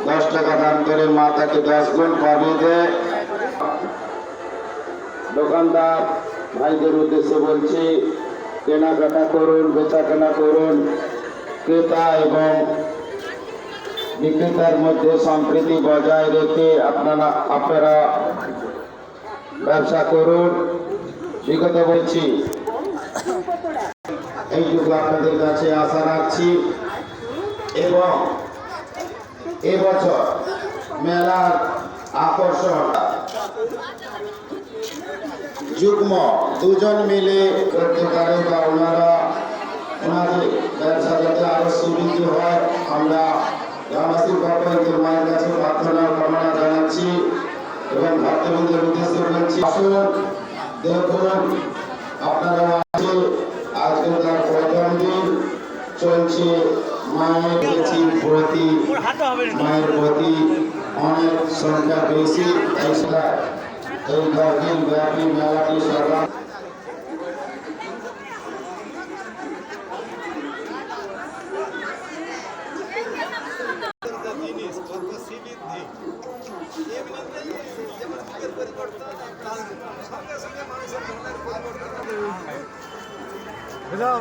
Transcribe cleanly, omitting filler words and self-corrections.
10 টাকা দান করে মা তাকে 10 গুণ পাঠিয়ে দেয়। দোকানদার ভাইদের উদ্দেশ্যে বলছি, কেনাকাটা করুন, বেচা কেনা করুন। ক্রেতা এবং বিক্রেতার মধ্যে সম্প্রীতি বজায় রেখে আপনারা ব্যবসা করুন। বিগত বলছি, এইটুকু আপনাদের কাছে আশা রাখছি। এবং এবছর মেলার আকর্ষণ যুগ্ম দুজন মিলে করতে পারে বা ওনাদের ব্যবসা যাতে আরো সুবৃদ্ধি হয়, আমরা গ্রামবাসীর পক্ষে মায়ের কাছে প্রার্থনা কামনা জানাচ্ছি এবং ভক্তবৃন্দের উদ্দেশ্যে বলছি, আসুন দেখুন আপনারা আছে। আজকে তার প্রথম দিন চলছে। মায়ের প্রতি অনেক সংখ্যা বেশি। এই 10 দিন ব্যাপী মেলাটি সর্বা বুঝাও